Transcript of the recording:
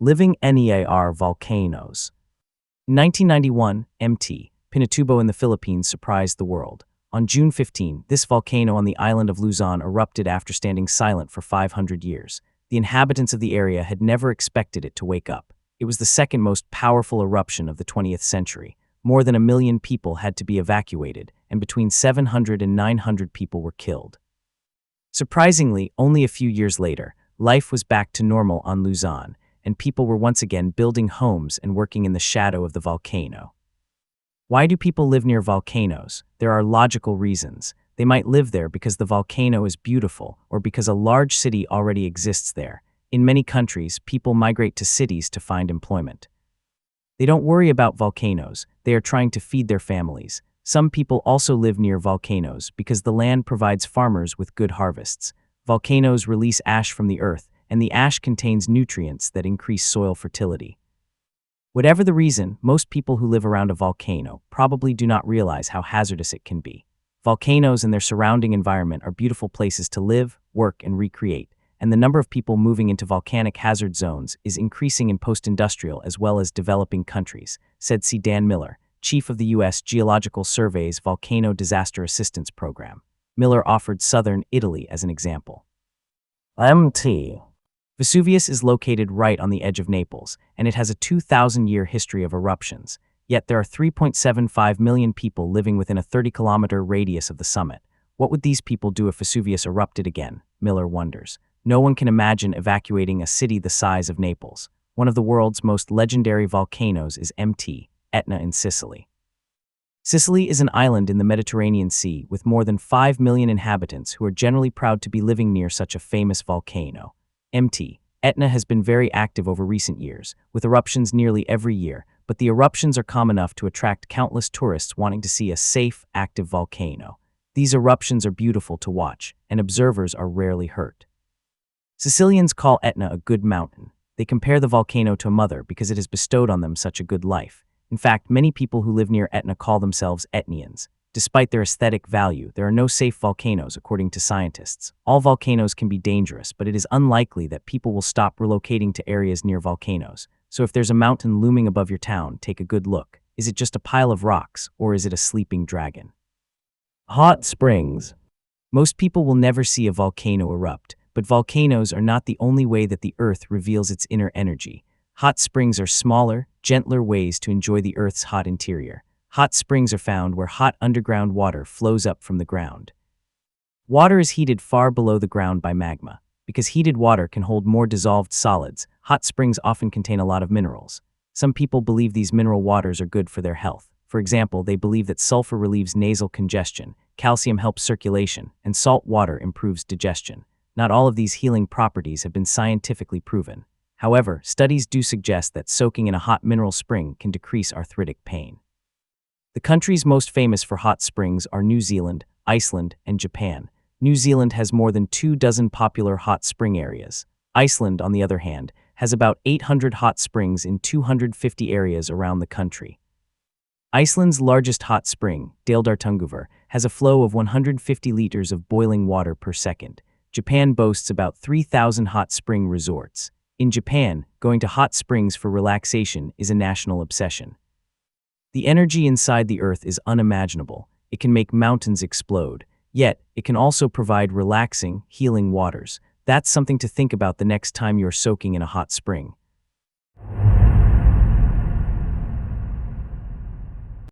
Living NEAR volcanoes. In 1991, MT, Pinatubo in the Philippines surprised the world. On June 15, this volcano on the island of Luzon erupted after standing silent for 500 years. The inhabitants of the area had never expected it to wake up. It was the second most powerful eruption of the 20th century. More than 1 million people had to be evacuated, and between 700 and 900 people were killed. Surprisingly, only a few years later, life was back to normal on Luzon, and people were once again building homes and working in the shadow of the volcano. Why do people live near volcanoes? There are logical reasons. They might live there because the volcano is beautiful or because a large city already exists there. In many countries, people migrate to cities to find employment. They don't worry about volcanoes. They are trying to feed their families. Some people also live near volcanoes because the land provides farmers with good harvests. Volcanoes release ash from the earth, and the ash contains nutrients that increase soil fertility. Whatever the reason, most people who live around a volcano probably do not realize how hazardous it can be. Volcanoes and their surrounding environment are beautiful places to live, work, and recreate, and the number of people moving into volcanic hazard zones is increasing in post-industrial as well as developing countries, said C. Dan Miller, chief of the U.S. Geological Survey's Volcano Disaster Assistance Program. Miller offered southern Italy as an example. MT. Vesuvius is located right on the edge of Naples, and it has a 2,000-year history of eruptions. Yet there are 3.75 million people living within a 30-kilometer radius of the summit. What would these people do if Vesuvius erupted again? Miller wonders. No one can imagine evacuating a city the size of Naples. One of the world's most legendary volcanoes is MT, Etna in Sicily. Sicily is an island in the Mediterranean Sea with more than 5 million inhabitants who are generally proud to be living near such a famous volcano. MT, Etna has been very active over recent years, with eruptions nearly every year, but the eruptions are calm enough to attract countless tourists wanting to see a safe, active volcano. These eruptions are beautiful to watch, and observers are rarely hurt. Sicilians call Etna a good mountain. They compare the volcano to a mother because it has bestowed on them such a good life. In fact, many people who live near Etna call themselves Etnians. Despite their aesthetic value, there are no safe volcanoes, according to scientists. All volcanoes can be dangerous, but it is unlikely that people will stop relocating to areas near volcanoes. So if there's a mountain looming above your town, take a good look. Is it just a pile of rocks, or is it a sleeping dragon? Hot springs. Most people will never see a volcano erupt, but volcanoes are not the only way that the Earth reveals its inner energy. Hot springs are smaller, gentler ways to enjoy the Earth's hot interior. Hot springs are found where hot underground water flows up from the ground. Water is heated far below the ground by magma. Because heated water can hold more dissolved solids, hot springs often contain a lot of minerals. Some people believe these mineral waters are good for their health. For example, they believe that sulfur relieves nasal congestion, calcium helps circulation, and salt water improves digestion. Not all of these healing properties have been scientifically proven. However, studies do suggest that soaking in a hot mineral spring can decrease arthritic pain. The countries most famous for hot springs are New Zealand, Iceland, and Japan. New Zealand has more than 24 popular hot spring areas. Iceland, on the other hand, has about 800 hot springs in 250 areas around the country. Iceland's largest hot spring, Deildartunguvar, has a flow of 150 liters of boiling water per second. Japan boasts about 3,000 hot spring resorts. In Japan, going to hot springs for relaxation is a national obsession. The energy inside the Earth is unimaginable. It can make mountains explode. Yet, it can also provide relaxing, healing waters. That's something to think about the next time you're soaking in a hot spring.